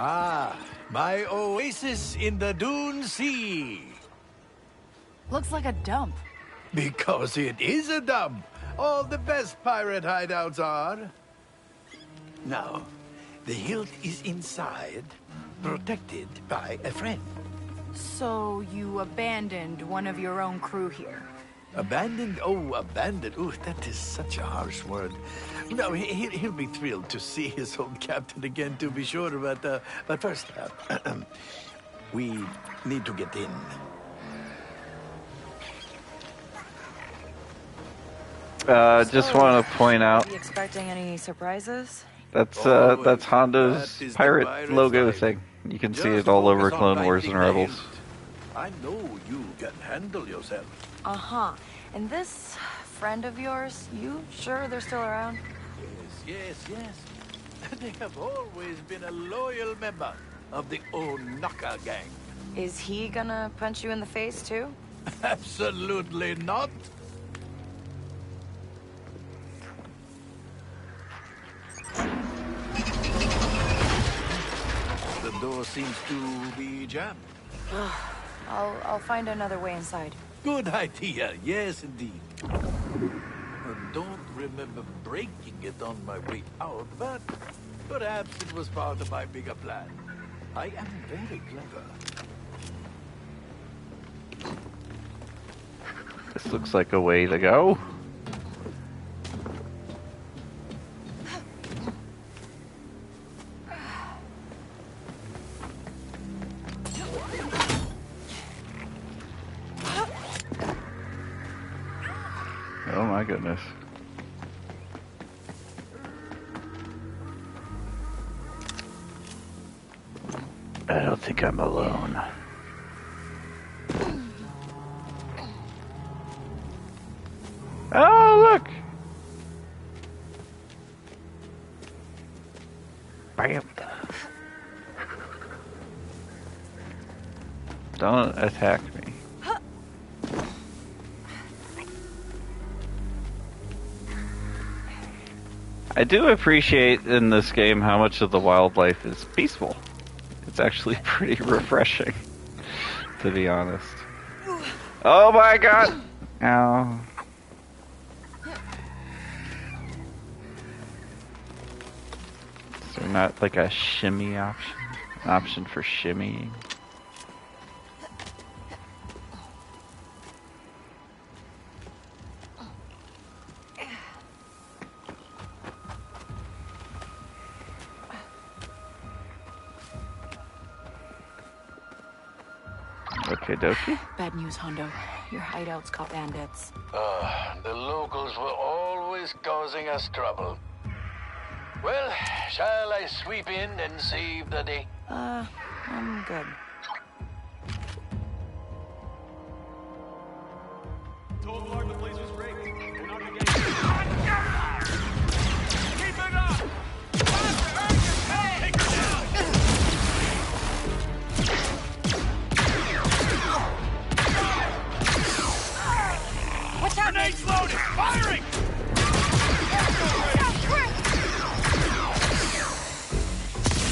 Ah, my oasis in the Dune Sea. Looks like a dump. Because it is a dump. All the best pirate hideouts are. Now, the hilt is inside, protected by a friend. So you abandoned one of your own crew here? Abandoned? Oh, abandoned. Oh, that is such a harsh word. No, he'll be thrilled to see his old captain again, to be sure. But first, we need to get in. Just want to point out. Are you expecting any surprises? That's Hondo's pirate logo life. thing. You can see Just it all over focus on Clone Wars and finding the Rebels. hilt. I know you can handle yourself. Uh-huh. And this friend of yours, you sure they're still around? Yes. They have always been a loyal member of the Onaka gang. Is he gonna punch you in the face too? Absolutely not. The door seems to be jammed. I'll find another way inside. Good idea. Yes, indeed. I don't remember breaking it on my way out, but perhaps it was part of my bigger plan. I am very clever. This looks like a way to go. Oh my goodness. I don't think I'm alone. Oh, look! Bam! Don't attack me. I do appreciate in this game how much of the wildlife is peaceful. It's actually pretty refreshing, to be honest. Oh my god! Ow. Is there not like a shimmy option? An option for shimmying? Okie dokie. Bad news, Hondo. Your hideout's got bandits. The locals were always causing us trouble. Well, shall I sweep in and save the day? I'm good. Told Lord the place was great. We're not gonna get Keep it up! Take it down! What's that? Grenades loaded! Firing!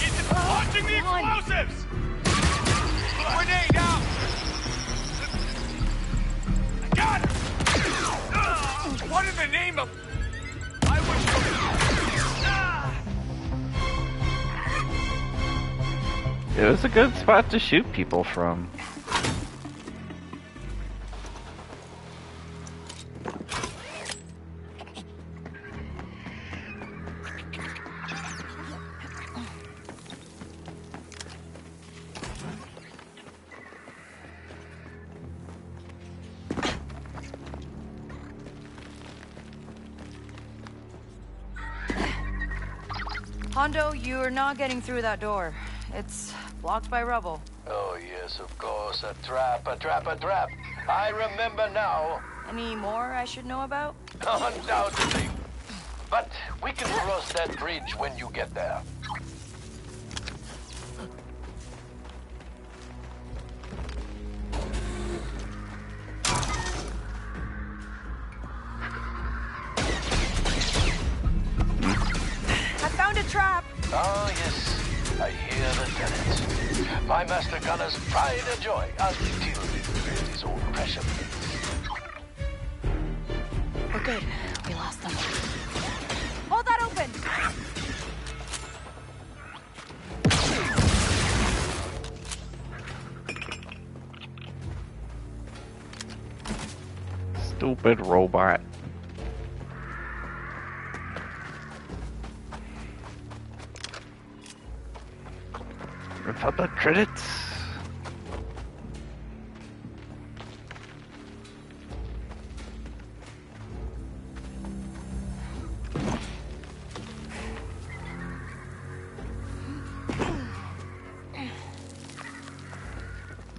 It's launching the explosives! Grenade out! I got it! What in the name of... I wish... It was a good spot to shoot people from. Hondo, you're not getting through that door. It's blocked by rubble. Oh, yes, of course. A trap. I remember now. Any more I should know about? Undoubtedly. But we can cross that bridge when you get there. I found a trap! Oh, yes. I hear the tenants. My master gunner's pride and joy until we clear these old pressure plates. We're good. We lost them. Hold that open! Stupid robot. For the credits.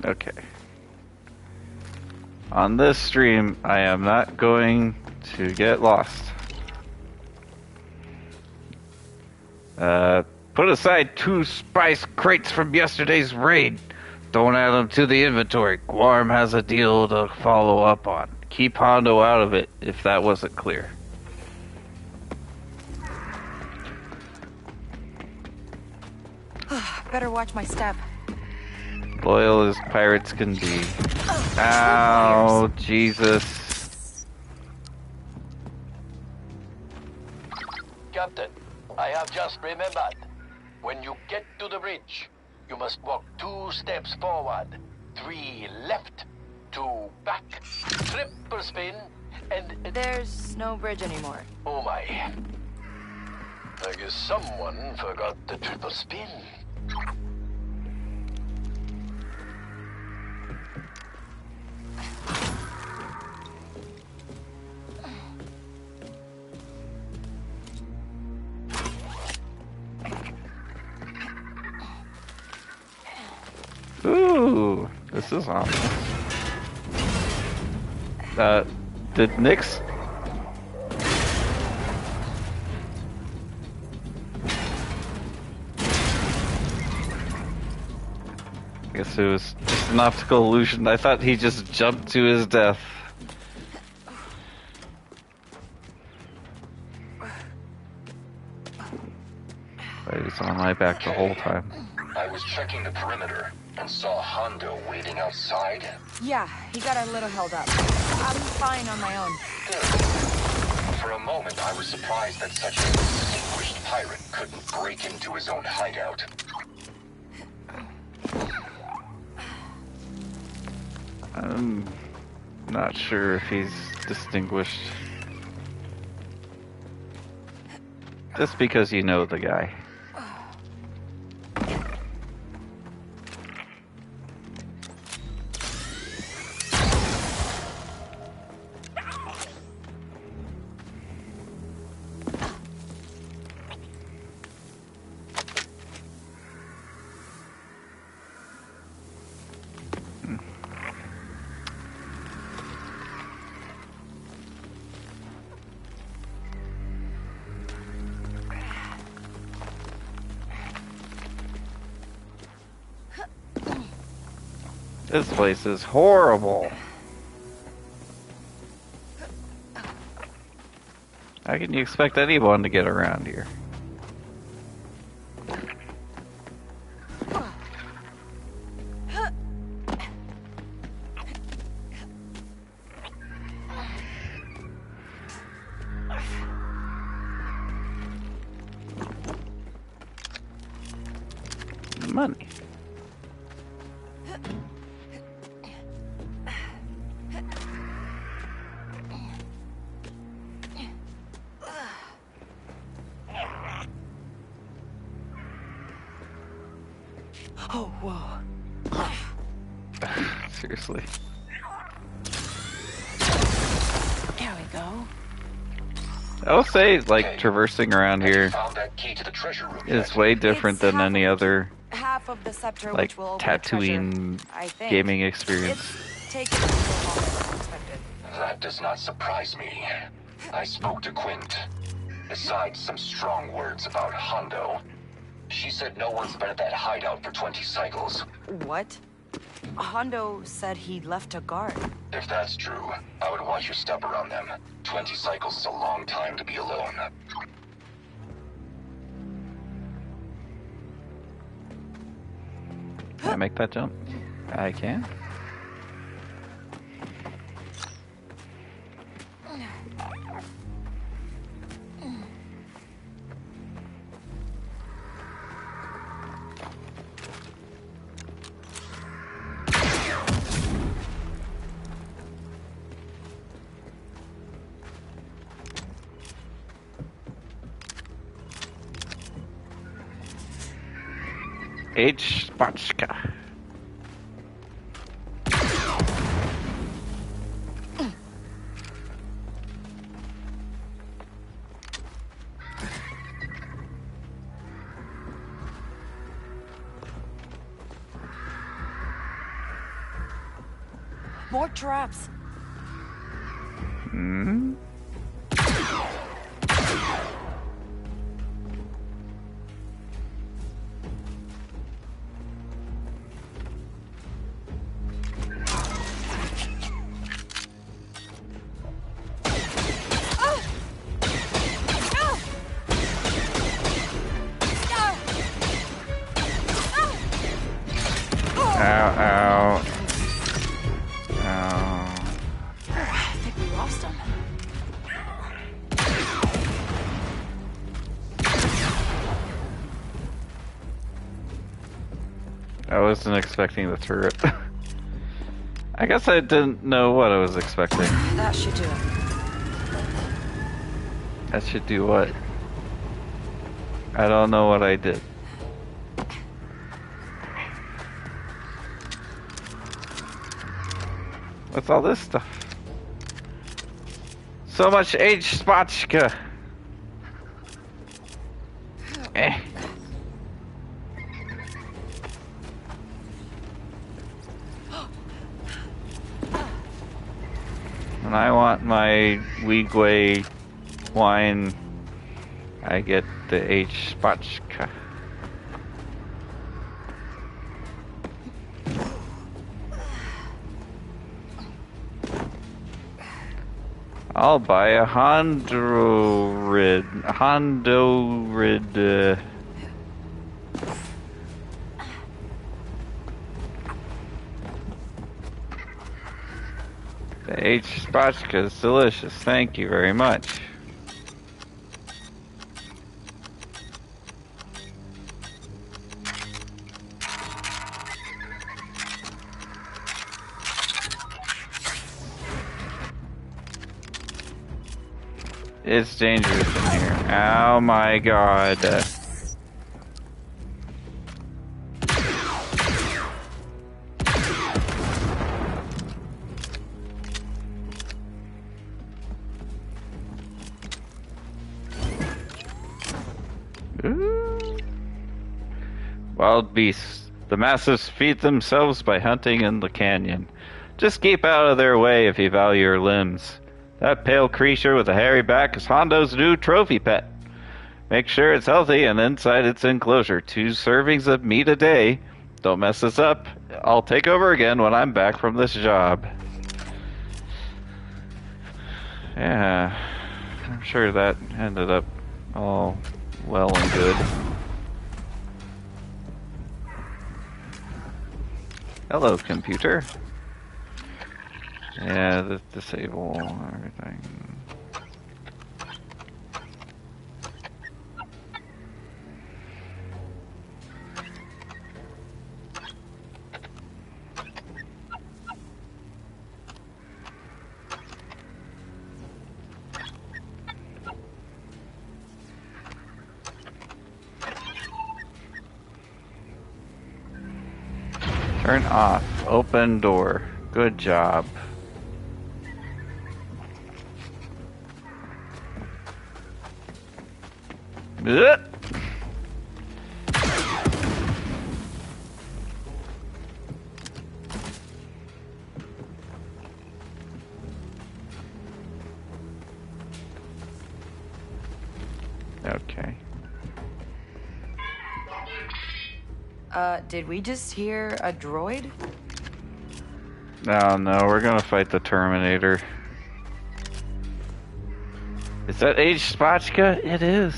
Okay. On this stream, I am not going to get lost. Put aside 2 spice crates from yesterday's raid. Don't add them to the inventory. Guarm has a deal to follow up on. Keep Hondo out of it, if that wasn't clear. Better watch my step. Loyal as pirates can be. Ow, Jesus. Captain, I have just remembered. When you get to the bridge, you must walk 2 steps forward, 3 left, 2 back, triple spin, and... There's no bridge anymore. Oh my. I guess someone forgot the triple spin. Ooh, this is awesome. Did Nyx? I guess it was just an optical illusion. I thought he just jumped to his death. But he's on my back the whole time. I was checking the perimeter and saw Hondo waiting outside. Yeah, he got a little held up. I'm fine on my own. Good. For a moment, I was surprised that such a distinguished pirate couldn't break into his own hideout. I'm not sure if he's distinguished. Just because you know the guy. This place is horrible. How can you expect anyone to get around here? Money. Oh, whoa. Seriously. There we go. I will say, like, Okay. traversing around here Found that key to the treasure room is yet? way different It's than half any of- other, Half of the scepter, like, which will open the treasure, Tatooine I think. gaming experience. It's taken a little longer than expected. That does not surprise me. I spoke to Quint. Besides some strong words about Hondo, she said no one's been at that hideout for 20 cycles. What? Hondo said he left a guard. If that's true, I would watch your step around them. 20 cycles is a long time to be alone. Can I make that jump? I can. H. Spotchka. More traps. Hmm? Ow, ow. Ow. I think we lost him. I wasn't expecting the turret. I guess I didn't know what I was expecting. That should do it. That should do what? I don't know what I did. What's all this stuff? So much H. Spotchka. Eh. When I want my Weegway wine, I get the H. Spotchka. I'll buy a Hondorid. The H. Spotchka is delicious. Thank you very much. It's dangerous in here. Oh my god. Ooh. Wild beasts. The massives feed themselves by hunting in the canyon. Just keep out of their way if you value your limbs. That pale creature with a hairy back is Hondo's new trophy pet. Make sure it's healthy and inside its enclosure. 2 servings of meat a day. Don't mess this up. I'll take over again when I'm back from this job. Yeah, I'm sure that ended up all well and good. Hello, computer. Yeah, disable everything. Turn off. Open door. Good job. Blech. Okay. Did we just hear a droid? No, we're gonna fight the Terminator. Is that H. Spotchka? It is.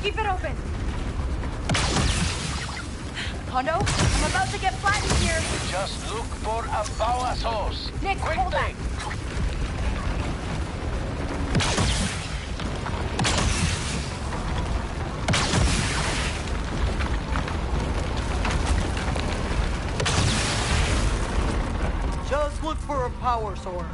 Keep it open. Hondo, I'm about to get flattened here. Just look for a power source. Nick, hold that. Just look for a power source.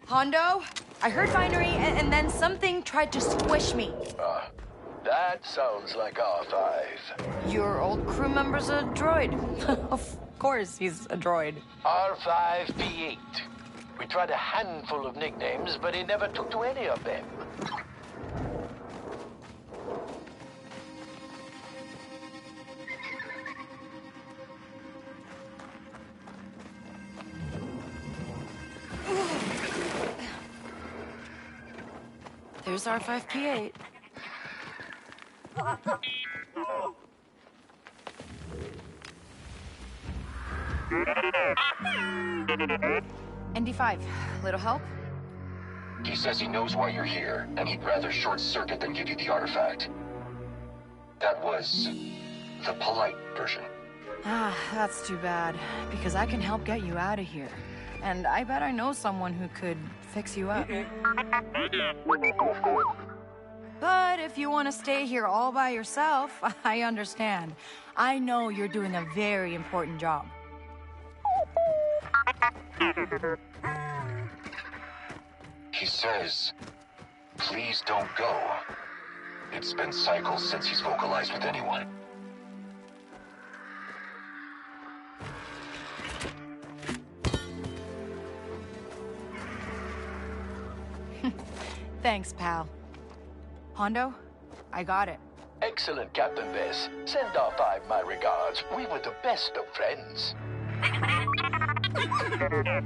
Hondo, I heard binary and then something tried to squish me. That sounds like R5. Your old crew member's a droid. Of course he's a droid. R5P8. We tried a handful of nicknames, but he never took to any of them. There's R5P8. ND5, little help? He says he knows why you're here, and he'd rather short-circuit than give you the artifact. That was the polite version. Ah, that's too bad, because I can help get you out of here. And I bet I know someone who could fix you up. But if you want to stay here all by yourself, I understand. I know you're doing a very important job. He says, please don't go. It's been cycles since he's vocalized with anyone. Thanks, pal. Hondo, I got it. Excellent, Captain Bess. Send R5 my regards. We were the best of friends.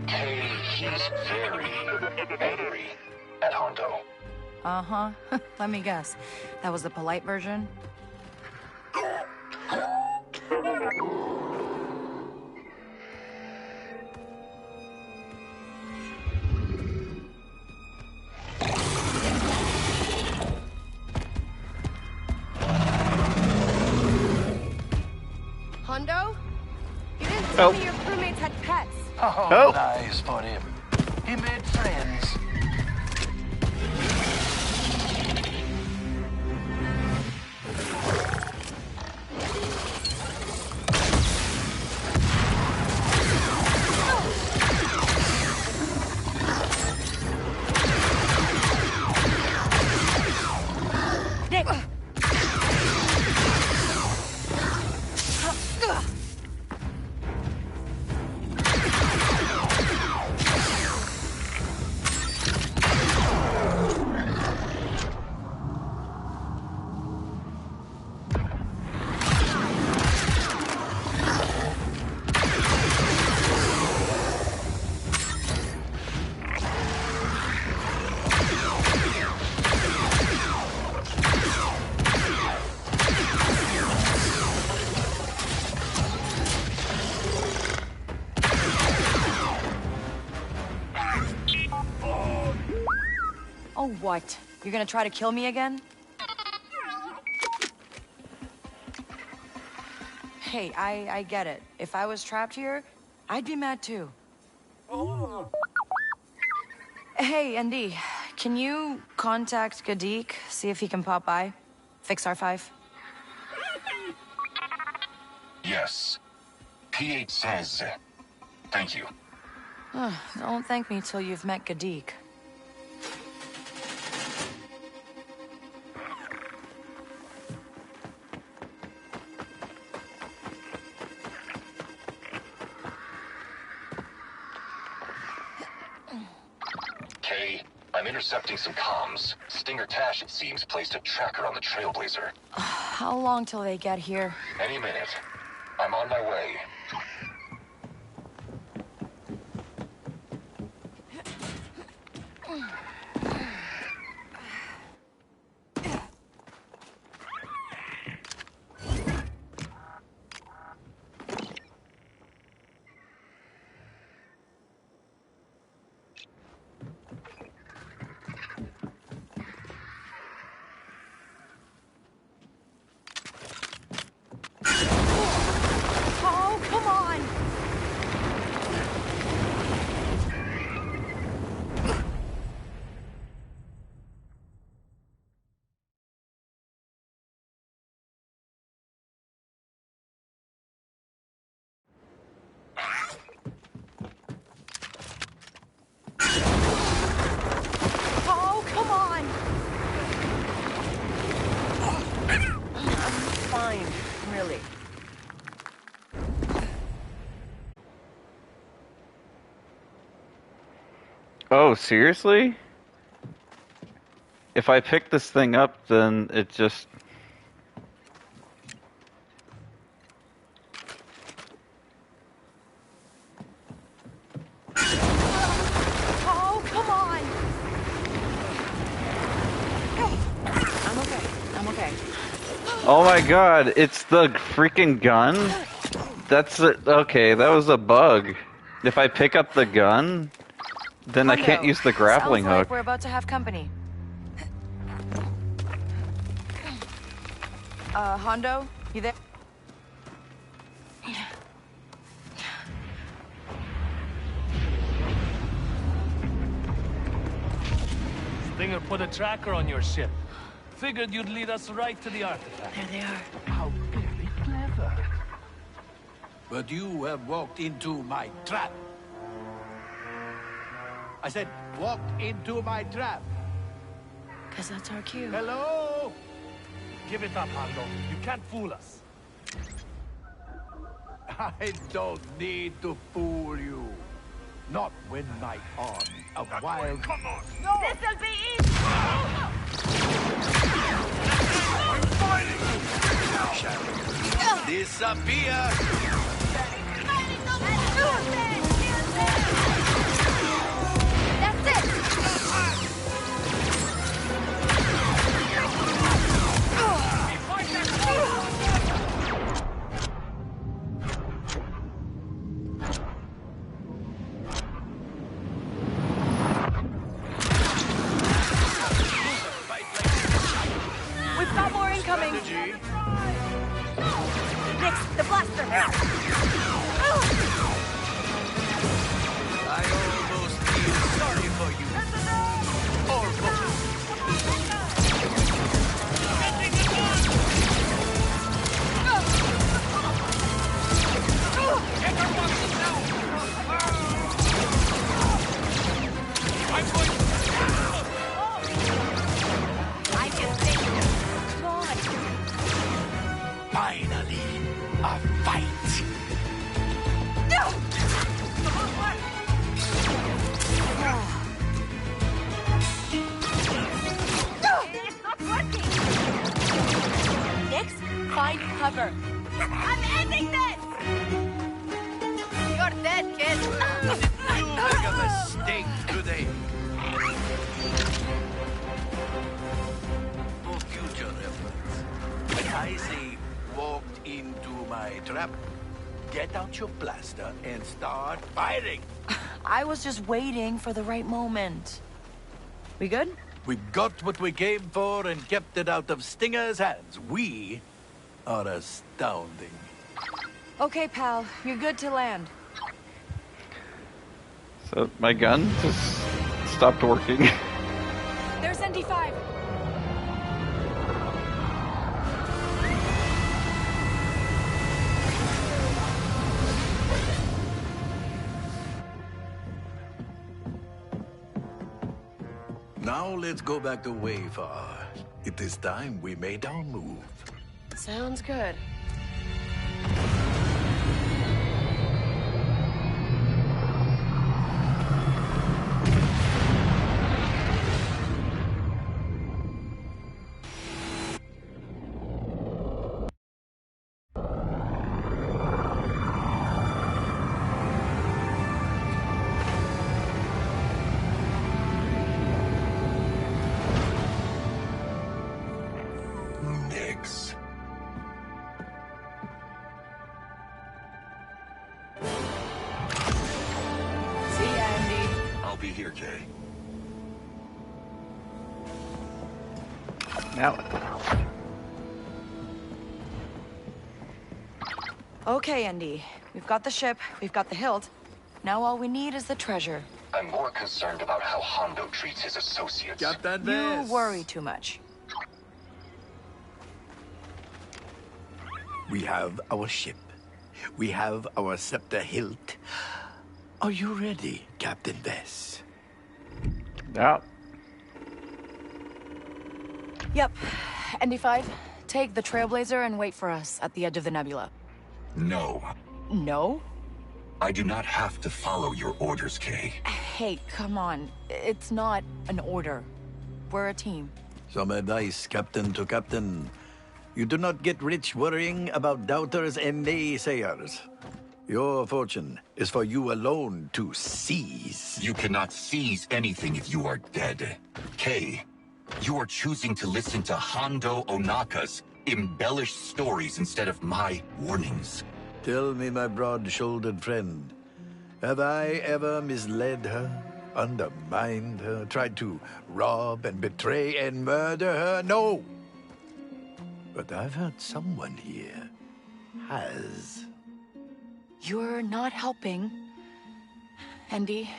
Kay, he's very angry at Hondo. Uh-huh. Let me guess. That was the polite version? Hondo? You didn't tell me your crewmates had pets. Oh, nice for him. He made friends. Nick! Oh, what? You're gonna try to kill me again? Hey, I get it. If I was trapped here, I'd be mad too. Hey, ND, can you contact Gadik, see if he can pop by? Fix R5? Yes. P8 says, thank you. Don't thank me till you've met Gadik. Kay, I'm intercepting some comms. Stinger Tash, it seems, placed a tracker on the Trailblazer. How long till they get here? Any minute. I'm on my way. seriously? If I pick this thing up, then it just... Oh, come on! I'm okay. Oh my god, it's the freaking gun? That's it. Okay, that was a bug. If I pick up the gun, then I can't use the grappling Sounds like hook. we're about to have company. Hondo, you there? Stinger put a tracker on your ship. Figured you'd lead us right to the artifact. There they are. How very clever. But you have walked into my trap. I said, walked into my trap. Because that's our cue. Hello? Give it up, Hondo. You can't fool us. I don't need to fool you. Not when my arm of wild... Come on! This'll be easy! I'm fighting you! Disappear! That's it! We've got more incoming! Nix, the blaster! I almost feel sorry for you. Almost. I can think. Come on. Finally, a fight. It's not working. Nix, find cover. I'm ending this. You're dead, kid. You make a mistake today. For future reference, when I say walked into my trap, get out your blaster and start firing. I was just waiting for the right moment. We good? We got what we came for and kept it out of Stinger's hands. We are astounding. Okay, pal. You're good to land. So my gun just stopped working. There's ND5. Now let's go back to Wayfar. It is time we made our move. Sounds good. Nix. See ya, Andy. I'll be here, Jay. Now, Okay, Andy. We've got the ship, we've got the hilt. Now all we need is the treasure. I'm more concerned about how Hondo treats his associates. Captain You Vess. worry too much. We have our ship. We have our scepter hilt. Are you ready, Captain Vess? yeah. Yep. ND5, take the Trailblazer and wait for us at the edge of the nebula. No. No? I do not have to follow your orders, Kay. Hey, come on. It's not an order. We're a team. Some advice, Captain to Captain. You do not get rich worrying about doubters and naysayers. Your fortune is for you alone to seize. You cannot seize anything if you are dead. Kay, you are choosing to listen to Hondo Onaka's embellished stories instead of my warnings. Tell me, my broad-shouldered friend, have I ever misled her, undermined her, tried to rob and betray and murder her? No! But I've heard someone here has. You're not helping. Andy,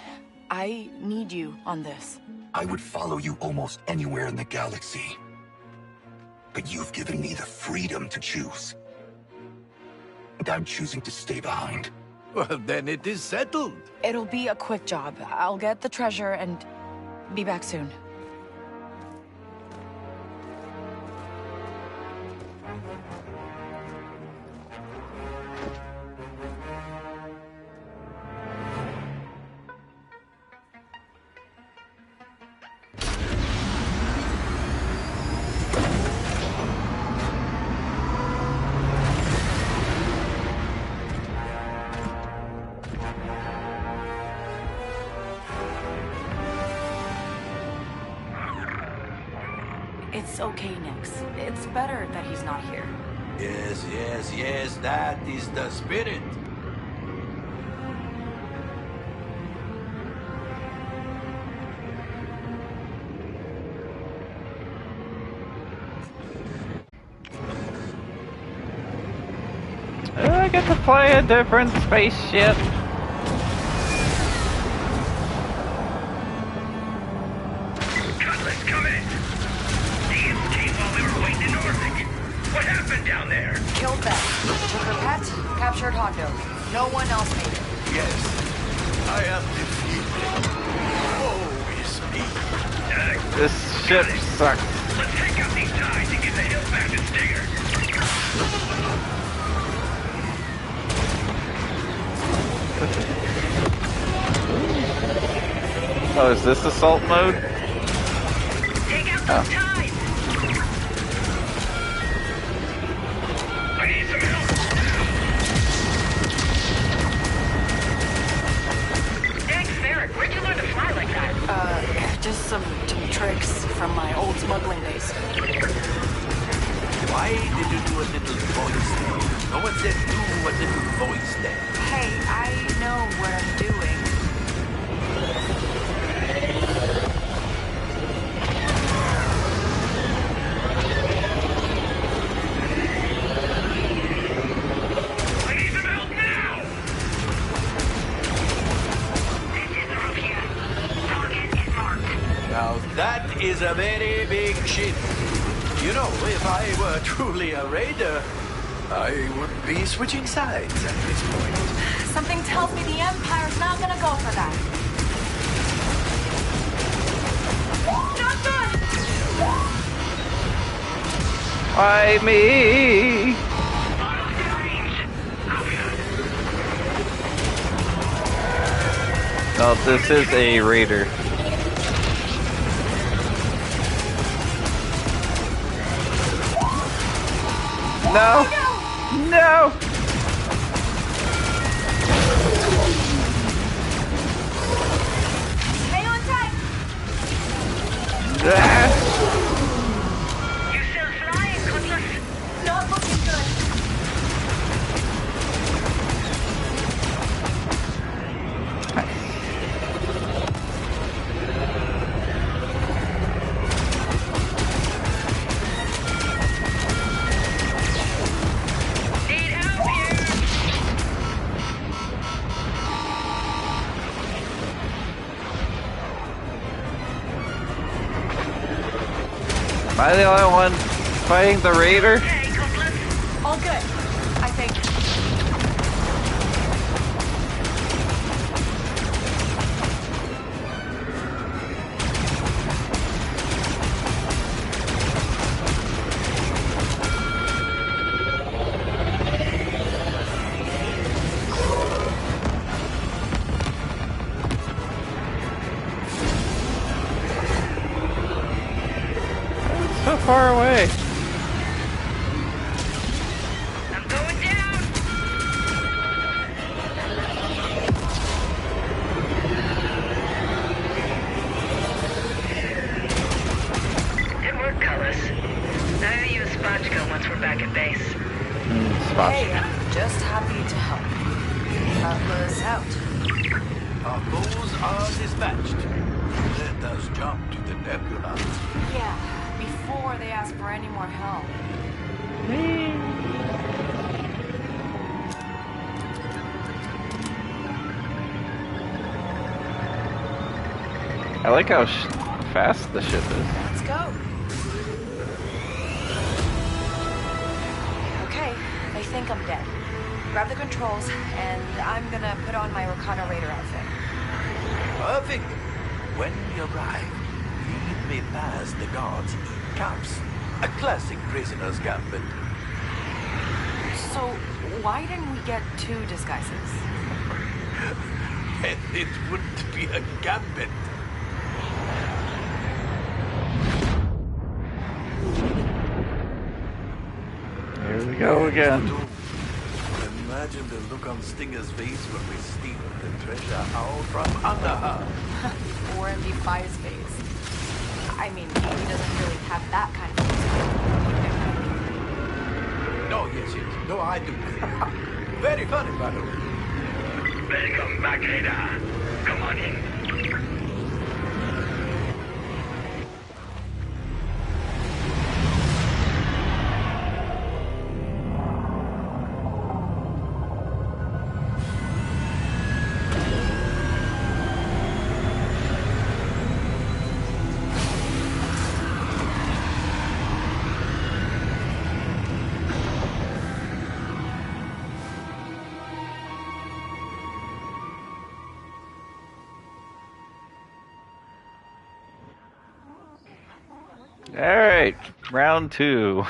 I need you on this. I would follow you almost anywhere in the galaxy. But you've given me the freedom to choose. And I'm choosing to stay behind. Well, then it is settled. It'll be a quick job. I'll get the treasure and be back soon. It's okay, Nix. It's better that he's not here. Yes, that is the spirit. I get to play a different spaceship. Cutlass, come in! They escaped while we were waiting in Norfolk. What happened down there? Killed them. Took her pet, captured Hondo. No one else made it. Yes, I am defeated. Woe is me. This ship sucks. Let's take out these ties and get the hill back to Stinger. Oh, is this assault mode? Take out those ties! I need some help! Thanks, Ferric. Where'd you learn to fly like that? Just some tricks from my old smuggling days. Why did you do a little voice there? No one said do a little voice there. Hey, I know what I'm doing. I need some help now! This is Rukia. Target is marked. Now that is a very big ship. You know, if I were truly a raider, I would be switching sides at this point. Something tells me the Empire's not gonna go for that. Not good! Why me? Oh, this is a raider. No! No! Stay on tight! Ah! You still flying, Cutlass? Not looking good. Need help here! Am I the only one fighting the raider? Hey, Cutlass! All good, I think. so far away. I'm going down. Good work, Cullis. Now you use Spotchka once we're back at base. Hey, I'm just happy to help. Outlaws out. Our foes are dispatched. Let us jump to the nebula. Yeah, before they ask for any more help. I like how fast the ship is. Let's go. Okay, I think I'm dead. Grab the controls, and I'm gonna put on my Recon Raider outfit. Perfect. When we arrive, lead me past the guards in cuffs. A classic prisoner's gambit. So, why didn't we get 2 disguises? And it wouldn't be a gambit. Here we go again. Imagine the look on Stinger's face when we steal the treasure out from under her. Or in Defi's face. I mean, he doesn't really have that kind of No, yes. No, I do. Very funny, by the way. Welcome back, Raider. Come on in. Alright, round 2.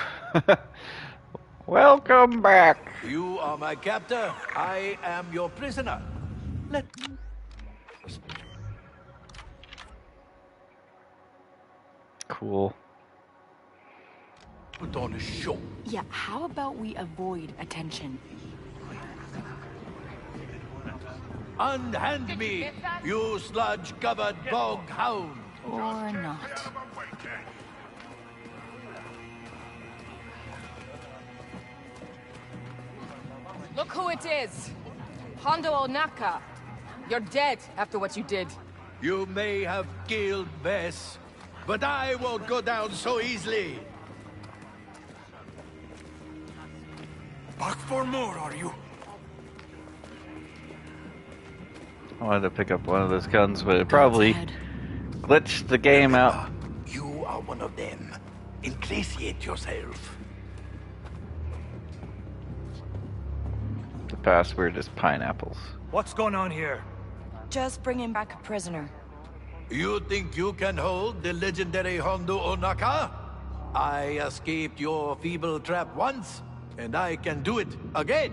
Welcome back. You are my captor. I am your prisoner. Let Cool. put on a show. Yeah, how about we avoid attention? Unhand me, you sludge-covered bog hound. Or not. Look who it is! Hondo Onaka. You're dead after what you did. You may have killed Bess, but I won't go down so easily. Back for more, are you? I wanted to pick up one of those guns, but it probably glitched the game out. You are one of them. Ingratiate yourself. The password is pineapples. What's going on here? Just bringing back a prisoner. You think you can hold the legendary Hondo Onaka? I escaped your feeble trap once, and I can do it again.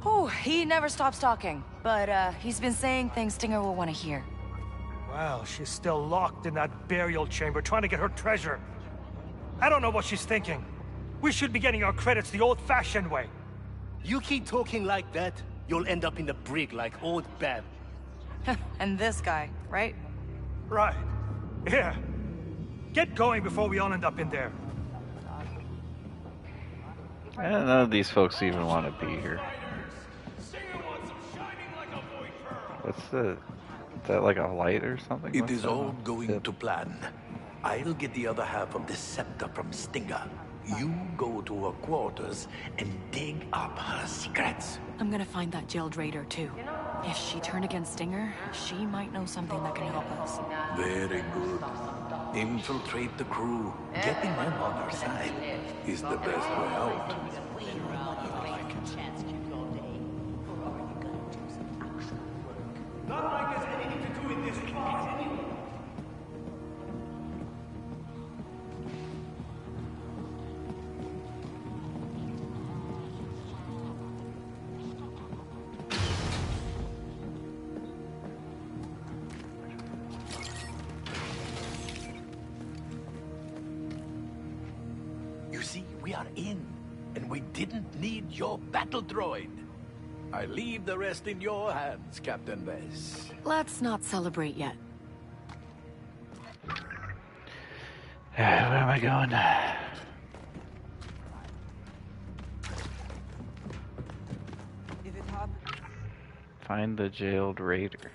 Oh, he never stops talking. But, he's been saying things Stinger will want to hear. Well, she's still locked in that burial chamber trying to get her treasure. I don't know what she's thinking. We should be getting our credits the old-fashioned way. You keep talking like that, you'll end up in the brig like old Bev. And this guy, right? Right. Yeah. Get going before we all end up in there. None of these folks even want to be here. What's the... Is that like a light or something? It What's is that? all going to plan. I'll get the other half of the scepter from Stinger. You go to her quarters and dig up her secrets. I'm gonna find that jailed raider, too. If she turned against Stinger, she might know something that can help us. Very good. Infiltrate the crew. Getting them on our side is the best way out. Not like there's anything to do with this plot anyway. We are in, and we didn't need your battle droid. I leave the rest in your hands, Captain Vess. Let's not celebrate yet. Where am I going? Find the jailed raider.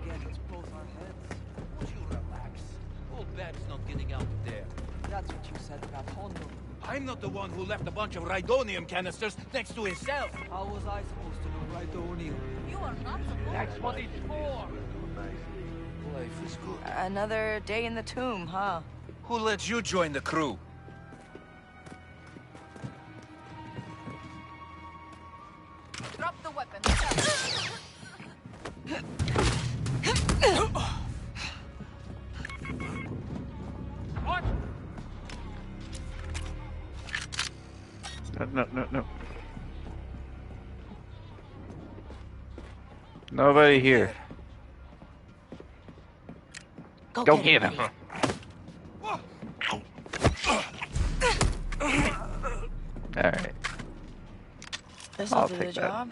Again, it's both our heads. Would you relax? Old Bad's not getting out there. That's what you said about Hondo. I'm not the one who left a bunch of Rhydonium canisters next to his cell. How was I supposed to know Rhydonium? You are not supposed That's what it's for. Life is good. Another day in the tomb, huh? Who let you join the crew? Drop the weapon. What? No. Nobody here. Go get him. Alright. This'll I'll do take the that. job.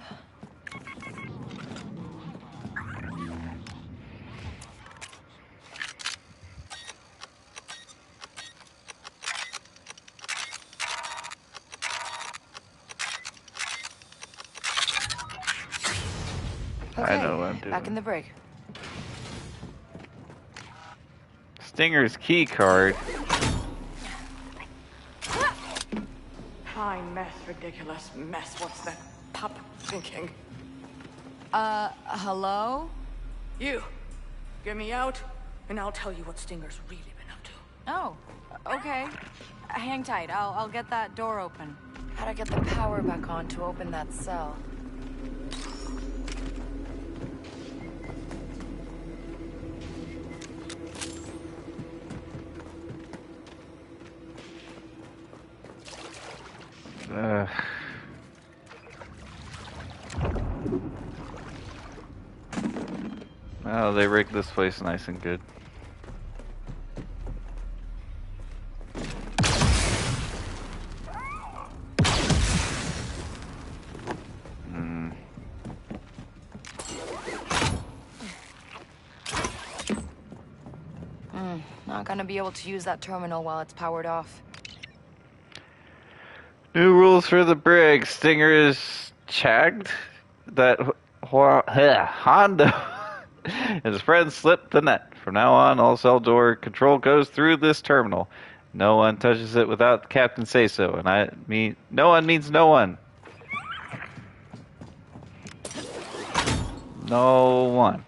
I know what I'm Back in doing. the brig. Stinger's key card. Fine mess, ridiculous mess. What's that pup thinking? Hello? You, get me out, and I'll tell you what Stinger's really been up to. Oh, okay. Hang tight. I'll get that door open. How'd I get the power back on to open that cell? Oh, they rigged this place nice and good. Not gonna be able to use that terminal while it's powered off. New rules for the brig. Stinger is chagged that Hondo and his friends slipped the net. From now on, all cell door control goes through this terminal. No one touches it without the captain say so, and I mean no one means no one. No one.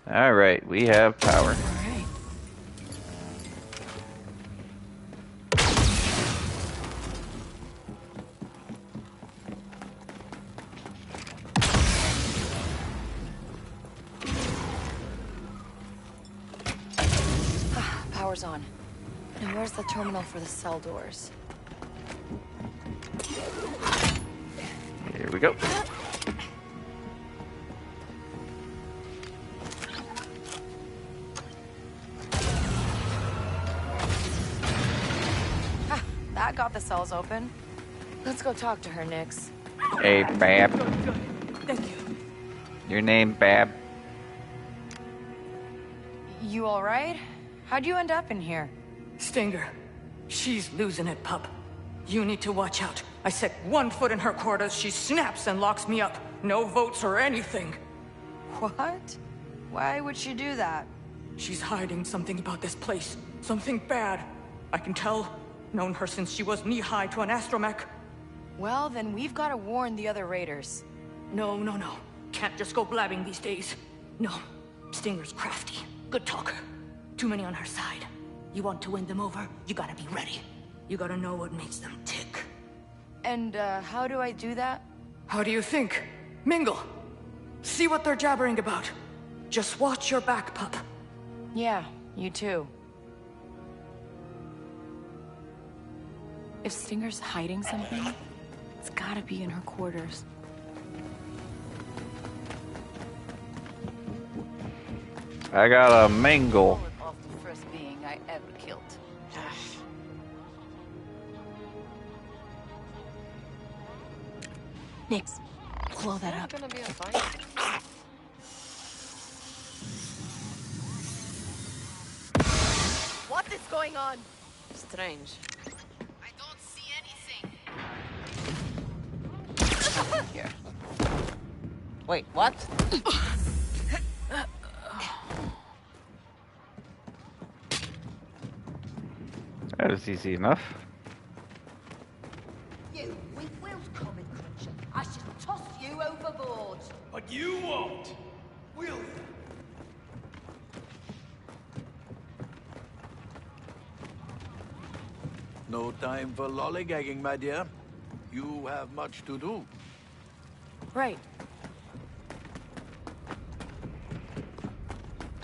All right, we have power. Power's on. Now where's the terminal for the cell doors? Here we go. That got the cells open. Let's go talk to her, Nix. Hey, Bab. Thank you. Your name, Bab? You alright? How'd you end up in here? Stinger, she's losing it, pup. You need to watch out. I set 1 foot in her quarters, she snaps and locks me up. No votes or anything. What? Why would she do that? She's hiding something about this place. Something bad. I can tell. Known her since she was knee-high to an astromech. Well, then we've got to warn the other raiders. No. Can't just go blabbing these days. No. Stinger's crafty. Good talker. Too many on her side. You want to win them over, you gotta be ready. You gotta know what makes them tick. And, how do I do that? How do you think? Mingle. See what they're jabbering about. Just watch your back, pup. Yeah, you too. If Stinger's hiding something, it's gotta be in her quarters. I got a mangle. Of the first being I ever killed. Nix, blow that up. Gonna be a fight. What is going on? Strange. I don't see anything. Here. Wait, what? That was easy enough. You with Will's common cruncher. I should toss you overboard. But you won't, will you? No time for lollygagging, my dear. You have much to do. Right.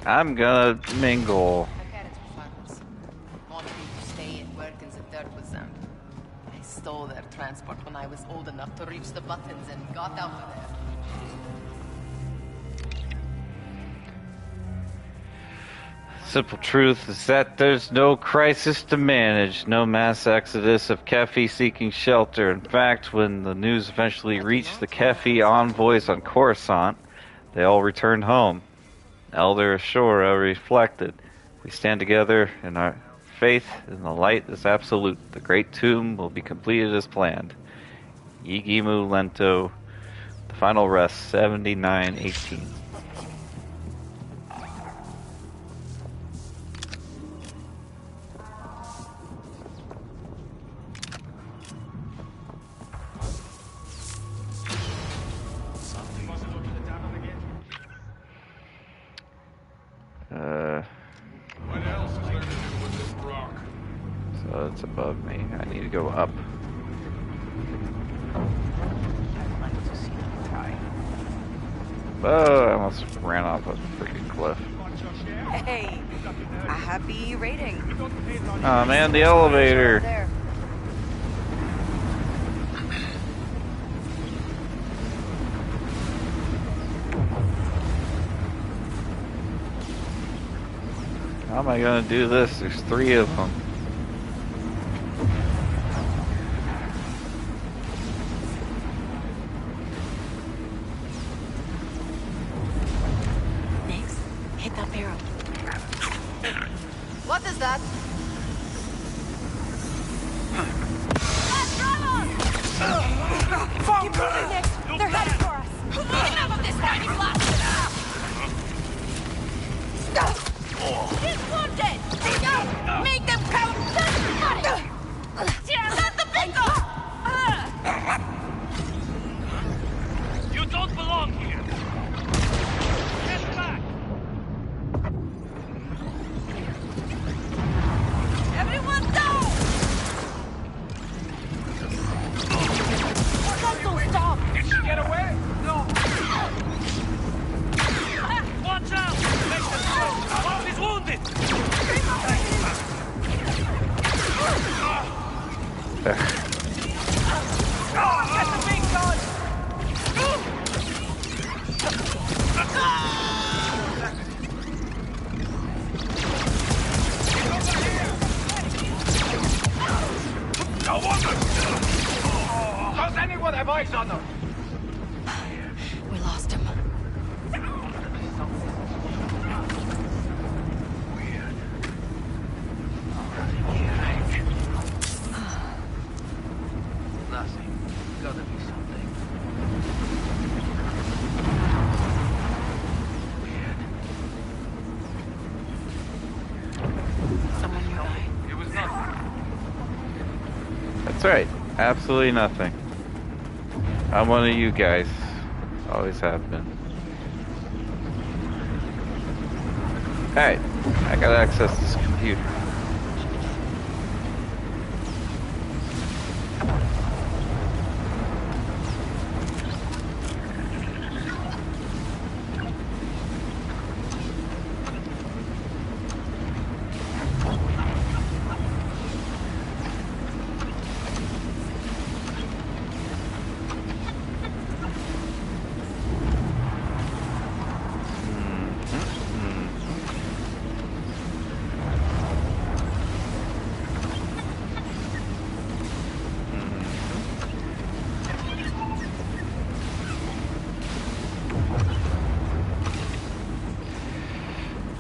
I'm gonna mingle. My parents were farmers. Wanted me to stay and work in the dirt with them. I stole their transport when I was old enough to reach the buttons and got out of there. Simple truth is that there's no crisis to manage, no mass exodus of Kefi seeking shelter. In fact, when the news eventually reached the Kefi envoys on Coruscant, they all returned home. Elder Ashura reflected, "We stand together in our faith, and the light is absolute. The great tomb will be completed as planned. Yigimu Lento, the final rest, 79:18. What else is there to do with this rock? So it's above me. I need to go up. I'd like to see them try. Oh, I almost ran off a freaking cliff. Hey, a happy rating. Oh man, the elevator. There. How am I gonna do this? There's 3 of them. Nix, hit that barrel. What is that? Keep moving, Nix. They're headed for us. Enough of this tiny blast! He's wounded! Make them count! Set the finger! You don't belong here! Get back! Everyone down! Stop! Did she get away? No! Watch out! Make them go! One is wounded! Get the big gun! No wonder! Does anyone have eyes on her? We lost him. Weird. Nothing. Gotta be something. Weird. Someone nearby. It was nothing. That's right. Absolutely nothing. I'm one of you guys. Always have been. Alright. I gotta access this computer.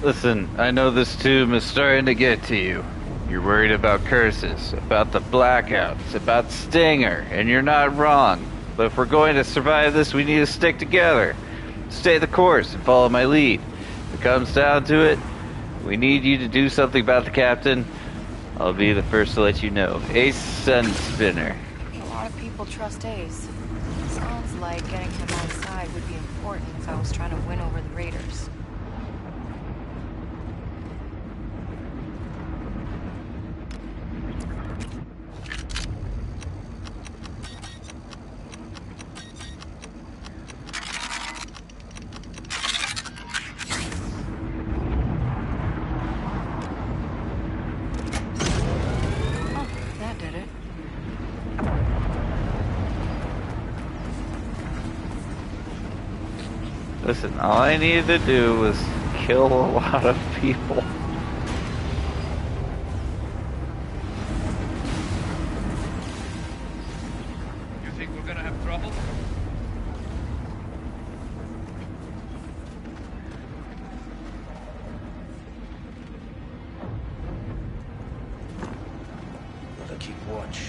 Listen, I know this tomb is starting to get to you. You're worried about curses, about the blackouts, about Stinger, and you're not wrong. But if we're going to survive this, we need to stick together. Stay the course and follow my lead. If it comes down to it, we need you to do something about the captain. I'll be the first to let you know. Ace Sunspinner. A lot of people trust Ace. Sounds like getting him on side would be important if I was trying to win over the Raiders. Listen, all I needed to do was kill a lot of people. You think we're gonna have trouble? Gotta keep watch.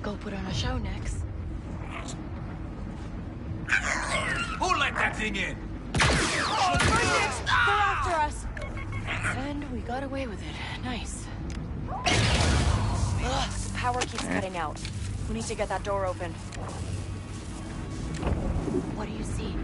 Go put on a show next. Who let that thing in? They're after us. And we got away with it. Nice. Ugh, the power keeps cutting out. We need to get that door open. What do you see?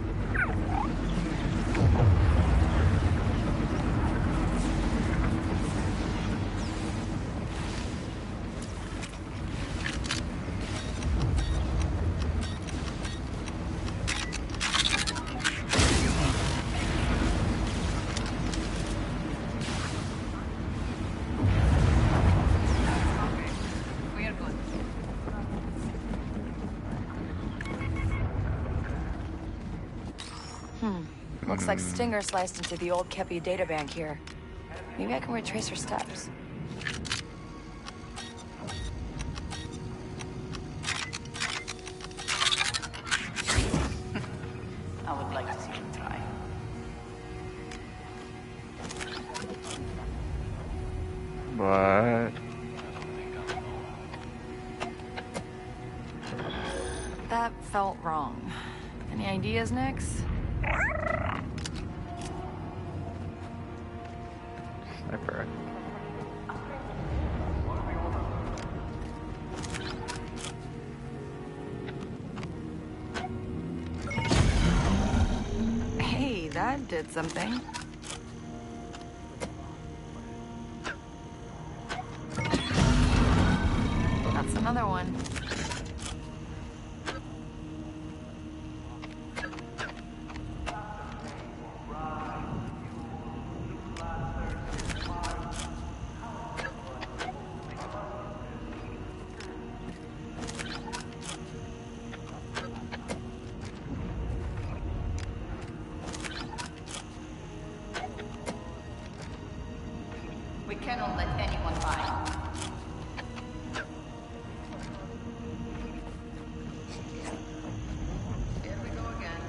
Looks like Stinger sliced into the old Kepi databank here. Maybe I can retrace her steps. I would like to see you try. What? That felt wrong. Any ideas, Nix? Sniper. Hey, that did something. That's another one. We cannot let anyone by. Here we go again.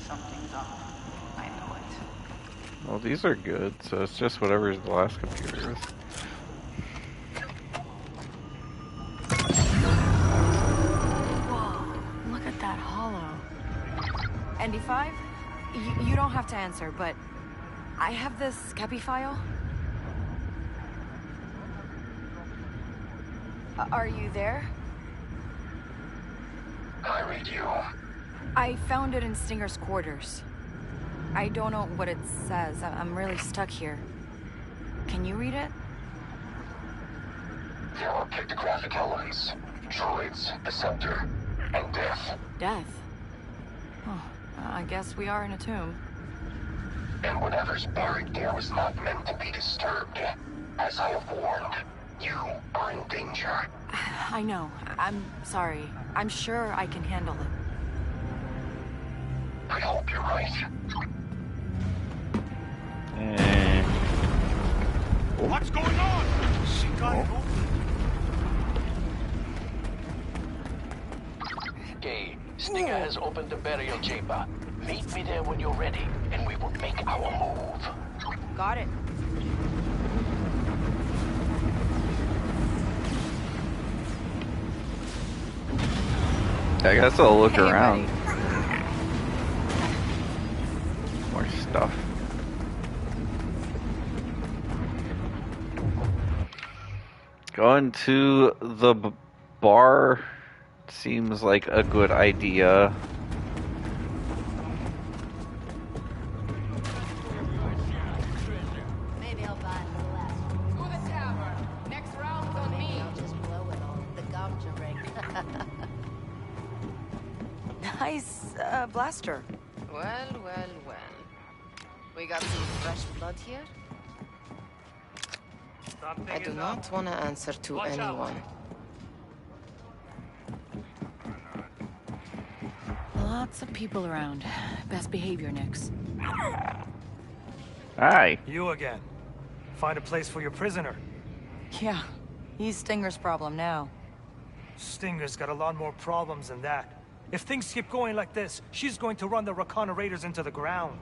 Something's up. I know it. Well, these are good, so it's just whatever the last computer is. Look at that hollow. ND5? You don't have to answer, but I have this Kepi file. Are you there? I read you. I found it in Stinger's quarters. I don't know what it says. I'm really stuck here. Can you read it? There are pictographic elements, droids, the scepter, and death. Death? Oh, I guess we are in a tomb. And whatever's buried there was not meant to be disturbed, as I have warned. You are in danger. I know. I'm sorry. I'm sure I can handle it. I hope you're right. What's going on? She got it Okay, Stinger has opened the burial chamber. Meet me there when you're ready, and we will make our move. Got it. I guess I'll look Hey, around. More stuff. Going to the bar seems like a good idea. Maybe I'll buy it for less. To the tavern. Next round's on me. I'll just blow it all. The ganja ring. Nice blaster. Well, well, well. We got some fresh blood here? I do not want to answer to anyone. Lots of people around. Best behavior, Nix. Hi. You again. Find a place for your prisoner. Yeah, he's Stinger's problem now. Stinger's got a lot more problems than that. If things keep going like this, she's going to run the Rakana Raiders into the ground.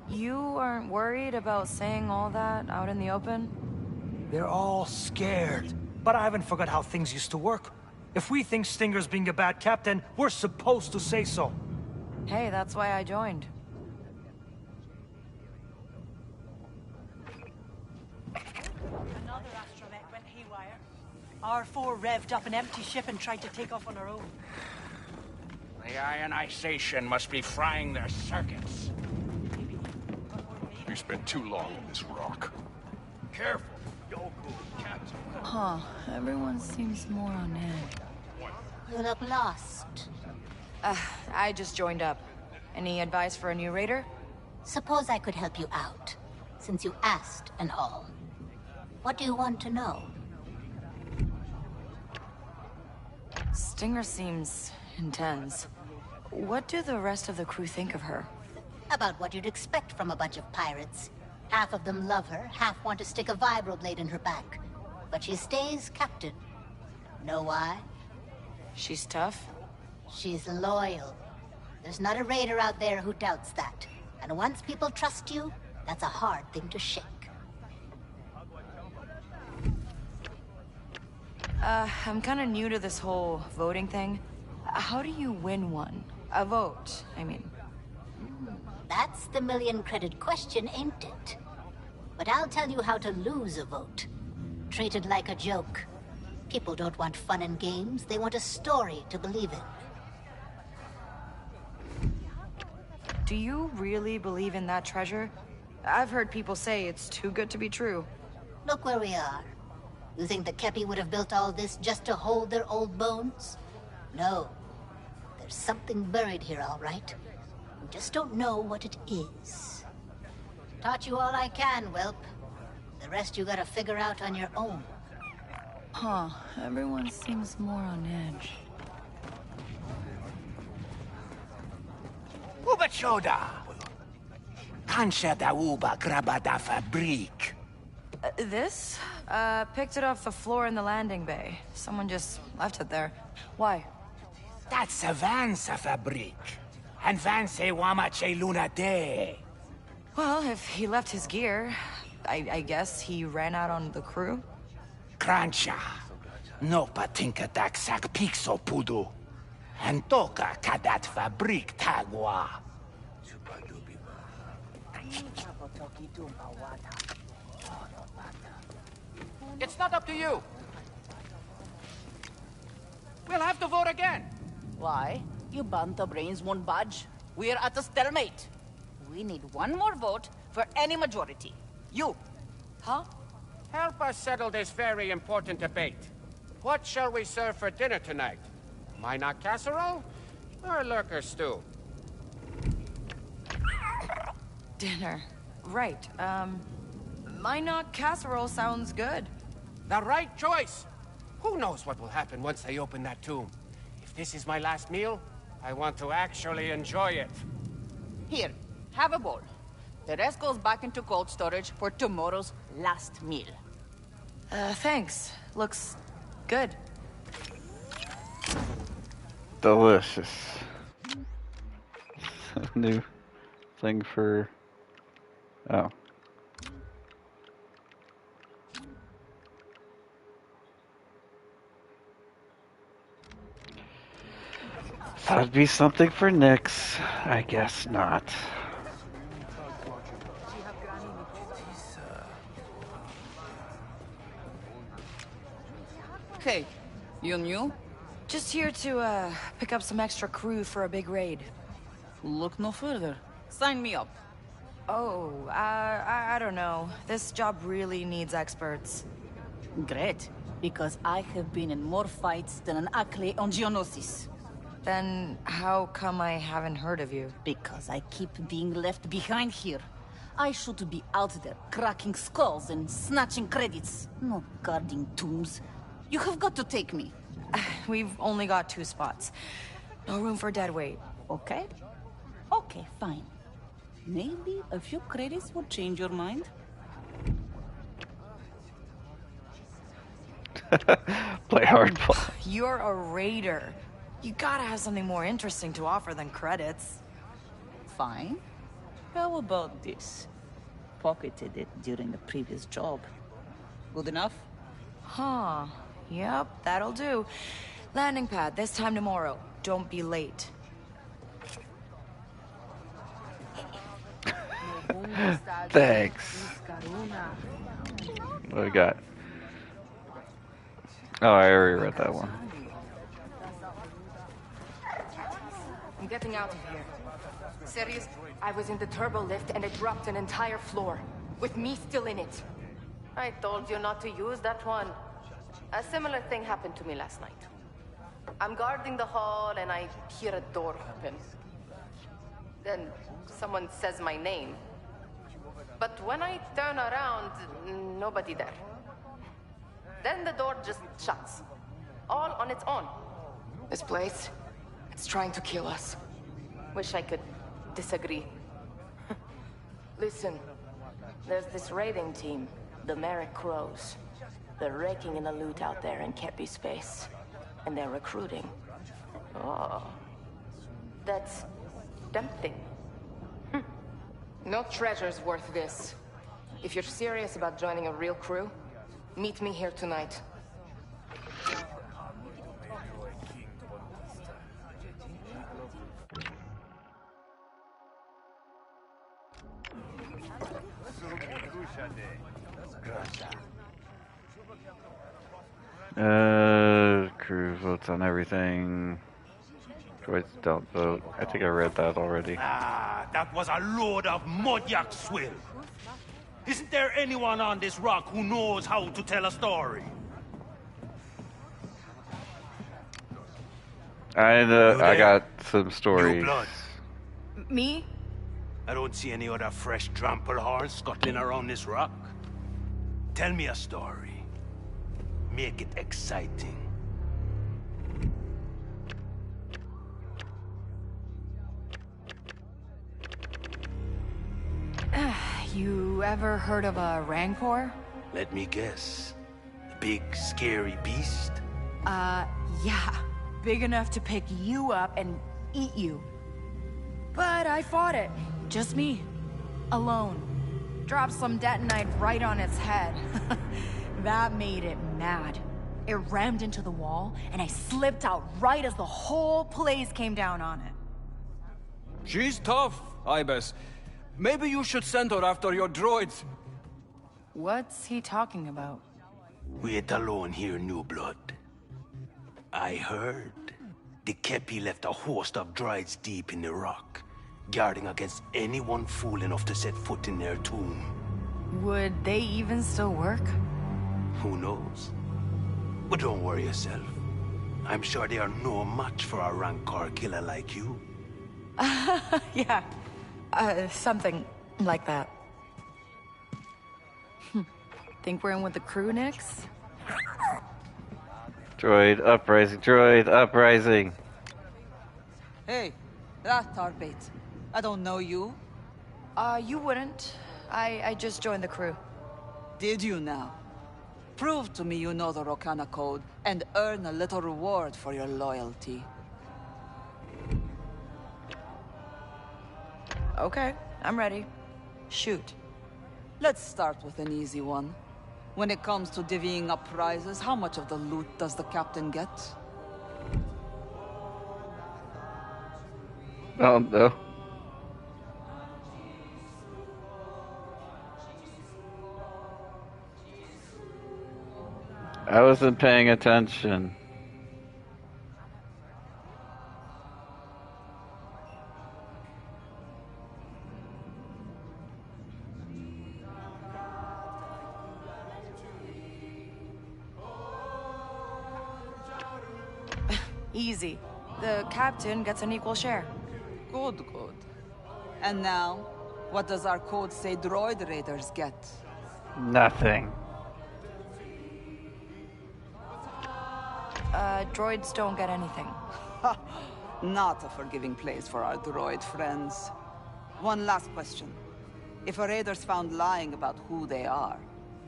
You aren't worried about saying all that out in the open? They're all scared. But I haven't forgot how things used to work. If we think Stinger's being a bad captain, we're supposed to say so. Hey, that's why I joined. Another astromech went haywire. R4 revved up an empty ship and tried to take off on her own. The ionization must be frying their circuits. We spent too long on this rock. Careful. Huh, everyone seems more on edge. You look lost. I just joined up. Any advice for a new raider? Suppose I could help you out, since you asked and all. What do you want to know? Stinger seems intense. What do the rest of the crew think of her? About what you'd expect from a bunch of pirates. Half of them love her, half want to stick a vibroblade in her back. But she stays captain. Know why? She's tough? She's loyal. There's not a raider out there who doubts that. And once people trust you, that's a hard thing to shake. I'm kinda new to this whole voting thing. How do you win one? A vote, I mean. That's the million-credit question, ain't it? But I'll tell you how to lose a vote. Treat it like a joke. People don't want fun and games, they want a story to believe in. Do you really believe in that treasure? I've heard people say it's too good to be true. Look where we are. You think the Kepi would have built all this just to hold their old bones? No. There's something buried here, all right. You just don't know what it is. Taught you all I can, whelp. The rest you gotta figure out on your own. Huh, everyone seems more on edge. Ubachoda! Kansha da uba grabada fabrik. This? Picked it off the floor in the landing bay. Someone just left it there. Why? That's a Vansa fabrik. And Vanse wamache luna de. Well, if he left his gear, I guess he ran out on the crew? Krancha. No patinka daksak pixo pudu. And toka kadat fabrik tagwa. It's not up to you. We'll have to vote again. Why? You Banta brains won't budge. We're at a stalemate. We need one more vote for any majority. You. Huh? Help us settle this very important debate. What shall we serve for dinner tonight? Minot casserole or lurker stew? Dinner. Right, Minot casserole sounds good. The right choice. Who knows what will happen once they open that tomb? If this is my last meal, I want to actually enjoy it. Here, have a bowl. The rest goes back into cold storage for tomorrow's last meal. Thanks. Looks good. Delicious. New thing for... Oh. That'd be something for Nyx. I guess not. Hey, you new? Just here to, pick up some extra crew for a big raid. Look no further. Sign me up. Oh, I don't know. This job really needs experts. Great, because I have been in more fights than an Ackley on Geonosis. Then how come I haven't heard of you? Because I keep being left behind here. I should be out there cracking skulls and snatching credits, not guarding tombs. You have got to take me. We've only got 2 spots. No room for deadweight. Okay? Okay, fine. Maybe a few credits would change your mind. Play hardball. You're a raider. You gotta have something more interesting to offer than credits. Fine. How about this? Pocketed it during the previous job. Good enough? Huh. Yep, that'll do. Landing pad, this time tomorrow. Don't be late. Thanks. What do we got? Oh, I already read that one. I'm getting out of here. Serious? I was in the turbo lift and it dropped an entire floor, with me still in it. I told you not to use that one. A similar thing happened to me last night. I'm guarding the hall and I hear a door open. Then someone says my name. But when I turn around, nobody there. Then the door just shuts. All on its own. This place, it's trying to kill us. Wish I could disagree. Listen, there's this raiding team, the Merrick Crows. They're raking in the loot out there in Kepi space. And they're recruiting. Oh. That's tempting. No treasure's worth this. If you're serious about joining a real crew, meet me here tonight. Crew votes on everything. Droids don't vote. I think I read that already. Ah, that was a load of mudyak swill. Isn't there anyone on this rock who knows how to tell a story? I got some stories. New blood. Me? I don't see any other fresh trample horns scuttling around this rock. Tell me a story. Make it exciting. You ever heard of a Rancor? Let me guess. A big, scary beast? Yeah. Big enough to pick you up and eat you. But I fought it. Just me. Alone. Dropped some detonite right on its head. That made it mad. It rammed into the wall, and I slipped out right as the whole place came down on it. She's tough, Ibis. Maybe you should send her after your droids. What's he talking about? Wait alone here, New Blood. I heard the Kepi left a host of droids deep in the rock, guarding against anyone fool enough to set foot in their tomb. Would they even still work? Who knows? But don't worry yourself. I'm sure they are no match for a Rancor killer like you. Yeah. Something like that. Think we're in with the crew, Nyx? Droid uprising, droid uprising. Hey, that Tarbate. I don't know you. You wouldn't. I just joined the crew. Did you now? Prove to me you know the Rokana code, and earn a little reward for your loyalty. Okay, I'm ready. Shoot. Let's start with an easy one. When it comes to divvying up prizes, how much of the loot does the captain get? Oh no. I wasn't paying attention. Easy. The captain gets an equal share. Good, good. And now, what does our code say droid raiders get? Nothing. Droids don't get anything. Not a forgiving place for our droid friends. One last question. If a raider's found lying about who they are,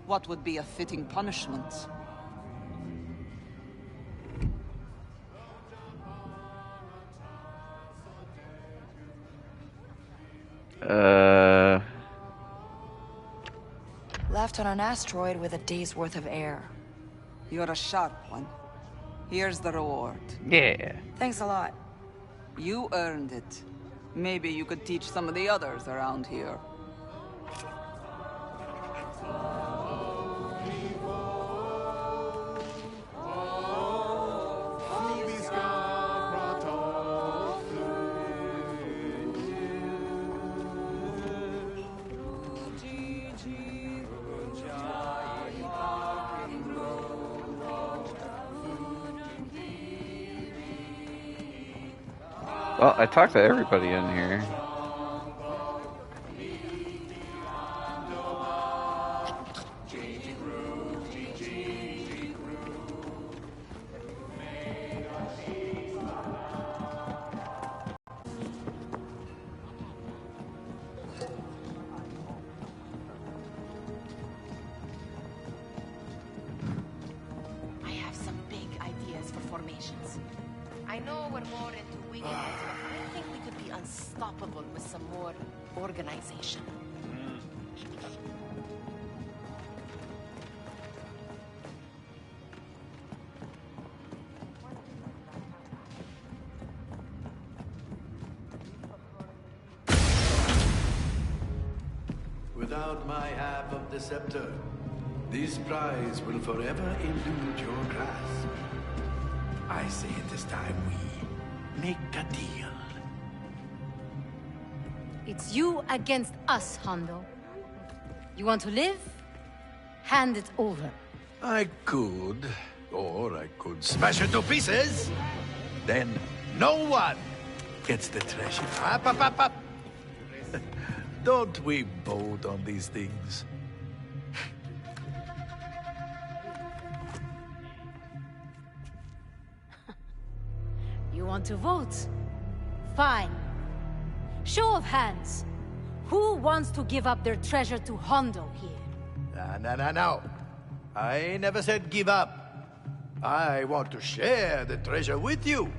what would be a fitting punishment? Left on an asteroid with a day's worth of air. You're a sharp one. Here's the reward. Yeah. Thanks a lot. You earned it. Maybe you could teach some of the others around here. Well, I talked to everybody in here. I have some big ideas for formations. I know we're more into winging it, but I think we could be unstoppable with some more organization. Without my half of the scepter, this prize will forever elude your grasp. I say it is time we make a deal. It's you against us, Hondo. You want to live? Hand it over. I could, or I could smash it to pieces. Then no one gets the treasure. Up, up, up, up. Don't we vote on these things? You want to vote? Fine. Show of hands. Who wants to give up their treasure to Hondo here? No. I never said give up. I want to share the treasure with you.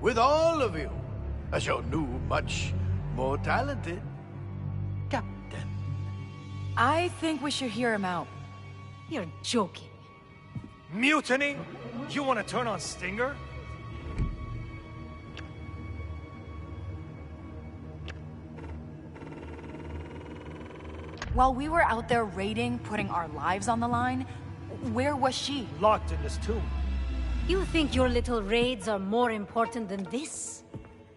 With all of you. As you're new, much more talented. Captain. I think we should hear him out. You're joking. Mutiny? You want to turn on Stinger? While we were out there raiding, putting our lives on the line, where was she? Locked in this tomb. You think your little raids are more important than this?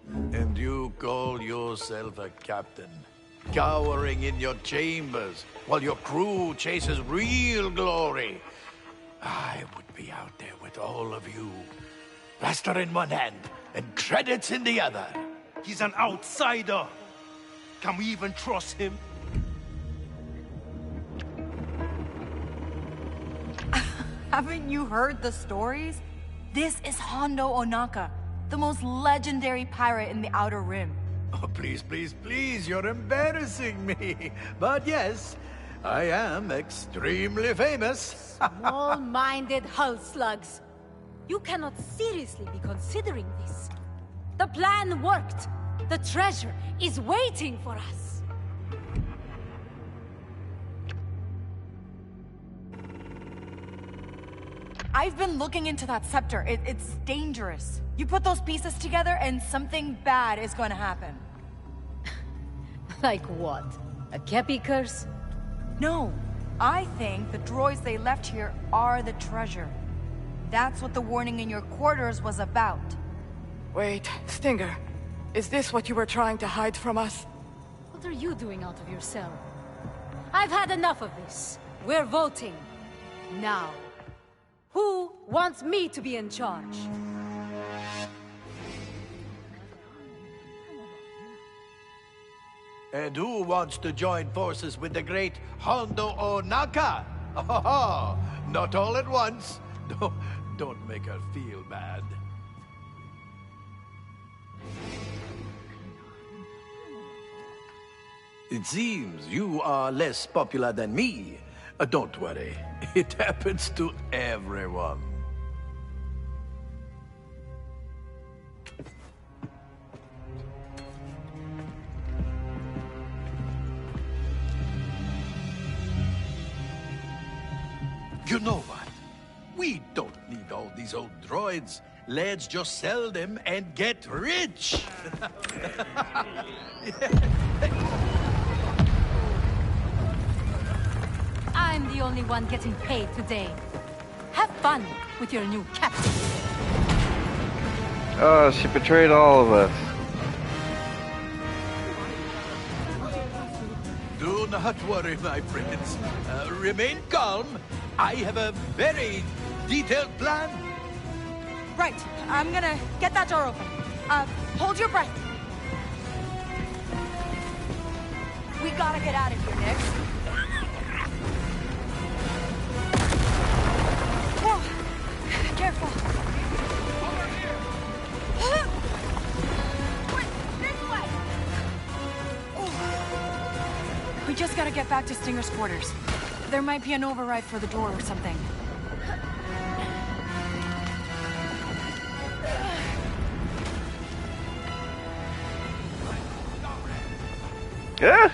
And you call yourself a captain, cowering in your chambers while your crew chases real glory. I would be out there with all of you, blaster in one hand and credits in the other. He's an outsider. Can we even trust him? Haven't you heard the stories? This is Hondo Onaka, the most legendary pirate in the Outer Rim. Oh, please, please, please, you're embarrassing me. But yes, I am extremely famous. Small-minded hull slugs. You cannot seriously be considering this. The plan worked. The treasure is waiting for us. I've been looking into that scepter. It's dangerous. You put those pieces together and something bad is gonna happen. Like what? A Kepi curse? No. I think the droids they left here are the treasure. That's what the warning in your quarters was about. Wait, Stinger. Is this what you were trying to hide from us? What are you doing out of your cell? I've had enough of this. We're voting. Now. Who wants me to be in charge? And who wants to join forces with the great Hondo Onaka? Oh, not all at once. Don't make her feel bad. It seems you are less popular than me. Don't worry, it happens to everyone. You know what? We don't need all these old droids. Let's just sell them and get rich! I'm the only one getting paid today. Have fun with your new captain. Oh, she betrayed all of us. Do not worry, my friends. Remain calm. I have a very detailed plan. Right. I'm gonna get that door open. Hold your breath. We gotta get out of here, Nick. Whoa. Careful. Over here. Wait, this way. We just gotta get back to Stinger's quarters. There might be an override for the door or something. Yeah.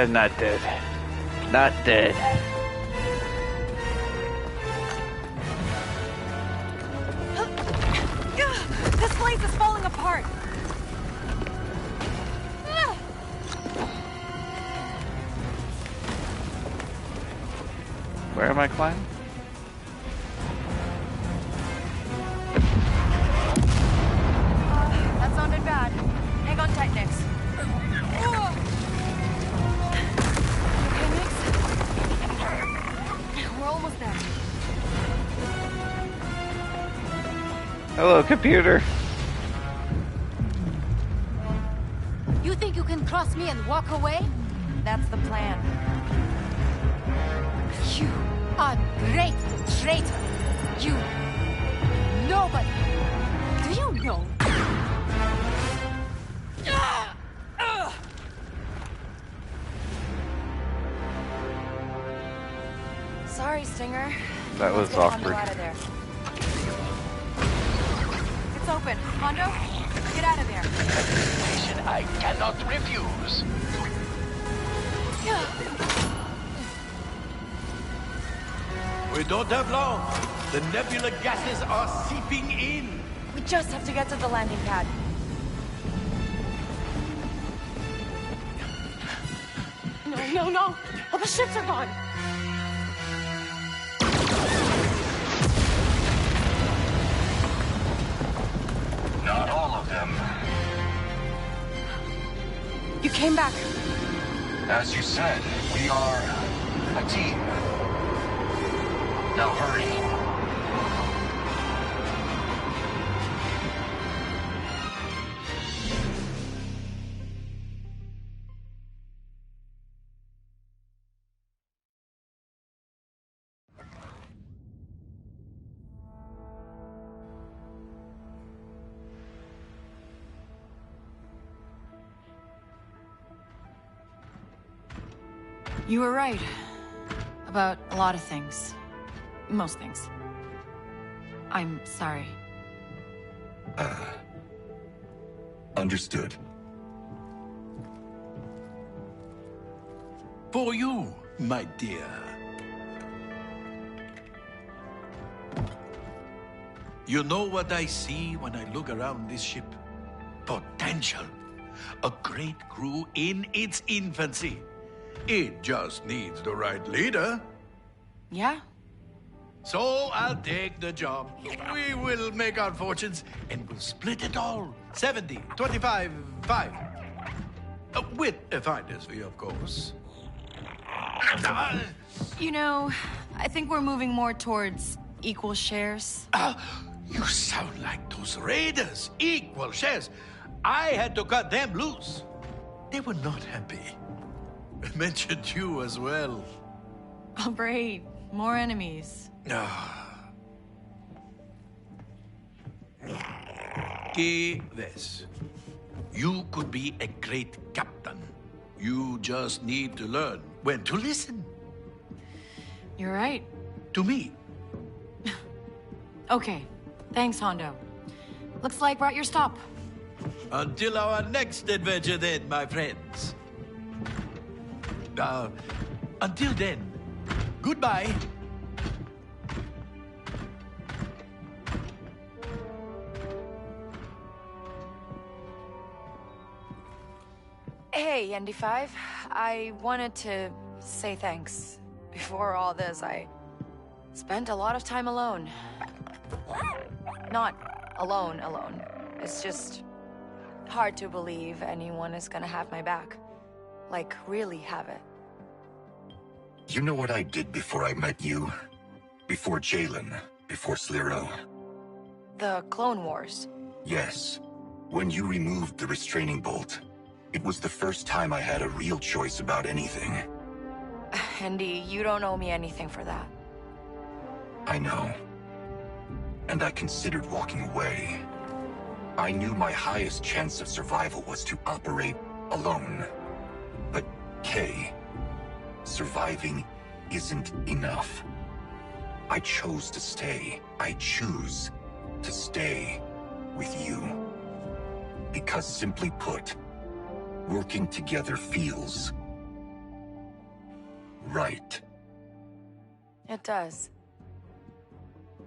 Not dead. Not dead. This place is falling apart. Where am I climbing? That sounded bad. Hang on tight, Nix. Okay, Nix? We're almost there. Hello, computer. You think you can cross me and walk away? That's the plan. You ungrateful traitor! You... nobody! Do you know? Sorry, Stinger. That was Let's get Hondo awkward. out of there. It's open. Hondo, get out of there. Mission I cannot refuse. We don't have long. The nebula gases are seeping in. We just have to get to the landing pad. No, no. All the ships are gone. Not all of them. You came back. As you said, we are a team. Now hurry. You were right. About a lot of things. Most things. I'm sorry. Understood. For you, my dear. You know what I see when I look around this ship? Potential. A great crew in its infancy. It just needs the right leader. Yeah? So I'll take the job. We will make our fortunes and we'll split it all. 70, 25, 5. With a finder's fee, of course. You know, I think we're moving more towards equal shares. You sound like those raiders. Equal shares. I had to cut them loose. They were not happy. I mentioned you as well. Oh, great. More enemies. Que ves. You could be a great captain. You just need to learn when to listen. You're right. To me. Okay. Thanks, Hondo. Looks like we're at your stop. Until our next adventure then, my friends. Until then, goodbye. Hey, ND5. I wanted to say thanks. Before all this, I spent a lot of time alone. Not alone. It's just hard to believe anyone is gonna have my back. Like, really have it. You know what I did before I met you? Before Jalen, before Sliro? The Clone Wars. Yes. When you removed the restraining bolt, it was the first time I had a real choice about anything. Andy, you don't owe me anything for that. I know. And I considered walking away. I knew my highest chance of survival was to operate alone. But, Kay, surviving isn't enough. I chose to stay. I choose to stay with you. Because simply put, working together feels right. It does.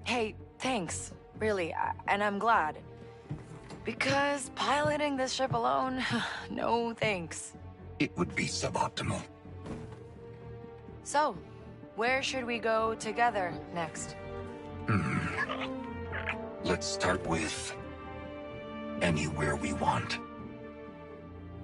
Hey, thanks. Really, and I'm glad. Because piloting this ship alone, no thanks. It would be suboptimal. So, where should we go together next? Let's start with anywhere we want.